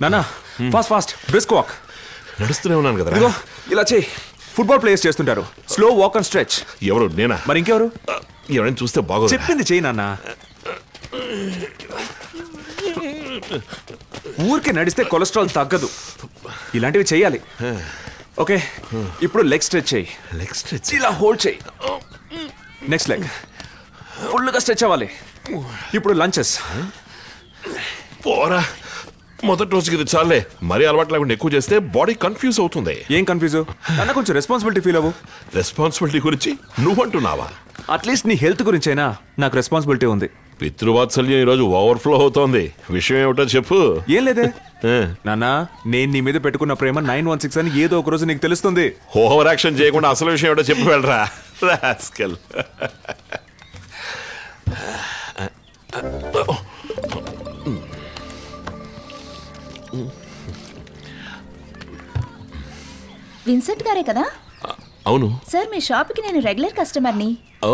నానా fast fast brisk walk. నడుస్తూనే ఉన్నాను కదా. ఇలా చెయ్యి. ఫుట్బాల్ ప్లేయర్స్ చేస్తుంటారు స్లో వాక్ అండ్ స్ట్రెచ్. ఎవరు? నేనా? మరి ఇంకెవరు? ఎవరైనా చూస్తే బాగోదు. చెప్పింది చెయ్యి నాన్న. ఊరికే నడిస్తే కొలెస్ట్రాల్ తగ్గదు, ఇలాంటివి చెయ్యాలి. ఓకే, ఇప్పుడు లెగ్ స్ట్రెచ్ చెయ్యి. లెగ్ స్ట్రెచ్ ఇలా హోల్డ్ చెయ్యి. నెక్స్ట్ లెగ్ ఫుల్గా స్ట్రెచ్ అవ్వాలి. ఇప్పుడు లంచెస్. పోరా, మొదటి రోజుకి ఇది చాలే. మరీ అలవాటు లేకుండా ఎక్కువ చేస్తే బాడీ కన్ఫ్యూజ్ అవుతుంది. ఏం కన్ఫ్యూజ్? అన్న కొంచెం రెస్పాన్సిబిలిటీ ఫీల్ అవ్వు. రెస్పాన్సిబిలిటీ గురించి నువ్వంటున్నావా? అట్లీస్ట్ నీ హెల్త్ గురించి అయినా నాకు రెస్పాన్సిబిలిటీ ఉంది. పితృవాత్సల్యం ఈరోజు ఓవర్ఫ్లో అవుతోంది. విషయం ఏమిటో చెప్పు. ఏం లేదే నాన్నా, నేను నీ మీద పెట్టుకున్న ప్రేమ 916 అని ఏదో ఒక రోజు నీకు తెలుస్తుంది. ఓవర్ యాక్షన్ చేయకుండా అసలు విషయం ఏమిటో చెప్పు వెళ్ళరా రాస్కెల్. విన్సెంట్ గారే కదా? అవును సార్, మీ షాప్ కి నేను రెగ్యులర్ కస్టమర్ని. ఓ,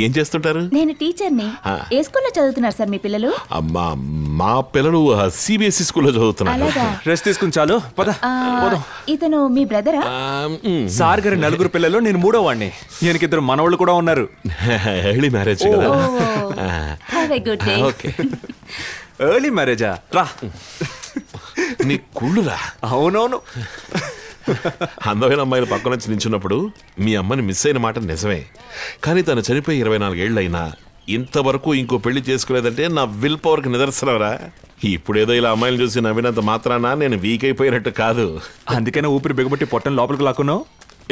ఏం చేస్తుంటారు? నేను టీచర్ని. ఏ స్కూల్లో చదువుతున్నారు సార్ మీ పిల్లలు? మా పిల్లలు సిబిఎస్ఈ స్కూల్లో చదువుతున్నారు. రెస్ట్ తీసుకుని చాలు పద. ఇతను మీ బ్రదరా? సార్ గారి 4 పిల్లలు, నేను 3వ వాడిని. ఈయనకి 2 మనవాళ్ళు కూడా ఉన్నారు. ఎర్లీ మ్యారేజ్ కదా. Have a good day. Okay. Early మ్యారేజా? రా. నీ కుళ్ళురా. అవునవును. అందమైన అమ్మాయిలు పక్కన నుంచి నించున్నప్పుడు మీ అమ్మని మిస్ అయిన మాట నిజమే. కానీ తను చనిపోయి 24 ఏళ్ళైనా ఇంతవరకు ఇంకో పెళ్లి చేసుకోలేదంటే నా విల్ పవర్కి నిదర్శనరా. ఇప్పుడేదో ఇలా అమ్మాయిలు చూసి నవ్వినంత మాత్రాన నేను వీక్ అయిపోయినట్టు కాదు. అందుకనే ఊపిరి బిగబట్టి పొట్టని లోపలికి లాక్కున్నావు.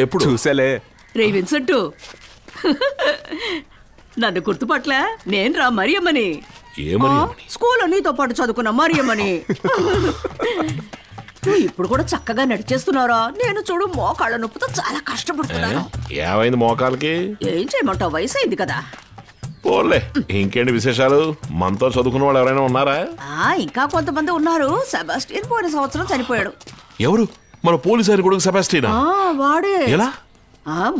ఎప్పుడు చూసాలే. రే విన్సెంట్, నన్ను గుర్తుపట్లా? నేను రా మరియమ్మని. స్కూల్లో నీతో పాటు చదువుకున్న మరియమ్మని. ఇప్పుడు కూడా చక్కగా నడిచేస్తున్నారా? నేను చూడు మోకాళ్ళ నొప్పితో చాలా కష్టపడుతున్నాను. ఏమైంది మోకాలకి? ఏం చేయమంటావు, వయసు అయింది కదా. పోలే, ఇంకేంటి విశేషాలు? మనతో చదువుకున్న వాళ్ళు ఎవరైనా ఉన్నారా? ఇంకా కొంతమంది ఉన్నారు. సెబాస్టియన్ పోయిన సంవత్సరం చనిపోయాడు. ఎవరు? మన పోలీసు కొడుకు సెబాస్టియనా? వాడే. ఎలా?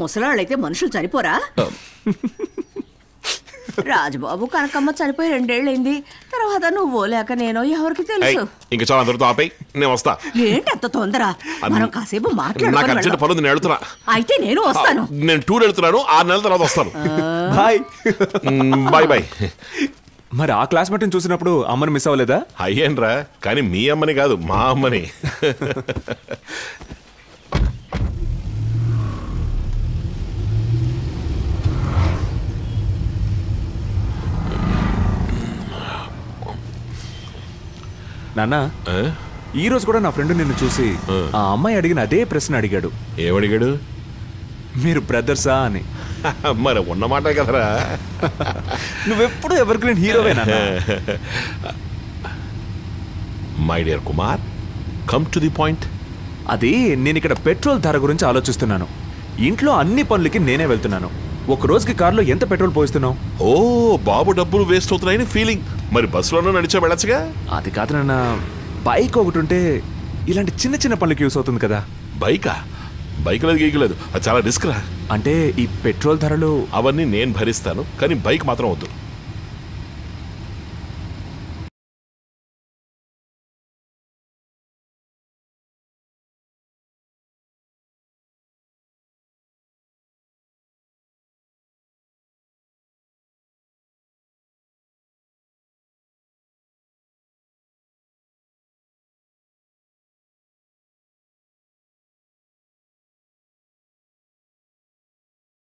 ముసలాళ్ళైతే మనుషులు చనిపోరా? రాజబాబు కనకమ్మ చనిపోయి 2 ఏళ్ళైంది. తర్వాత నువ్వు లేక నేను, ఎవరికి తెలుసు. ఇంకా చాలా అందరితో ఆపై నేను వస్తా. ఏంటి అంత తొందర? మనం కాసేపు మాట్లాడుతున్నా. అయితే నేను వస్తాను. నేను టూర్ వెళ్తున్నాను, 6 నెలల తర్వాత వస్తాను. Bye bye bye. మరి ఆ క్లాస్మేట్ చూసినప్పుడు అమ్మని మిస్ అవ్వలేదా? అయ్యేనరా, కానీ మీ అమ్మని కాదు, మా అమ్మని. నాన్న, ఈ రోజు కూడా నా ఫ్రెండ్ నిన్ను చూసి ఆ అమ్మాయి అడిగిన అదే ప్రశ్న అడిగాడు. ఏమడిగాడు? మీరు బ్రదర్సా అని. మరి ఉన్నమాట కదరా. నువ్వెప్పుడు ఎవర్ గ్రీన్ హీరోవేనా? My dear Kumar, come to the point. అది నేను ఇక్కడ పెట్రోల్ ధర గురించి ఆలోచిస్తున్నాను. ఇంట్లో అన్ని పనులకి నేనే వెళ్తున్నాను. ఒక రోజుకి కారులో ఎంత పెట్రోల్ పోయిస్తున్నావు? ఓ, బాబు డబ్బులు వేస్ట్ అవుతున్నాయని ఫీలింగ్. మరి బస్సులోనూ నడిచా వెళ్ళచ్చుగా. అది కాదు నాన్న, బైక్ ఒకటి ఉంటే ఇలాంటి చిన్న చిన్న పనులకి యూస్ అవుతుంది కదా. బైకా? బైక్ లేదు గీయలేదు, అది చాలా రిస్క్ రా. అంటే ఈ పెట్రోల్ ధరలు అవన్నీ నేను భరిస్తాను, కానీ బైక్ మాత్రం వద్దు.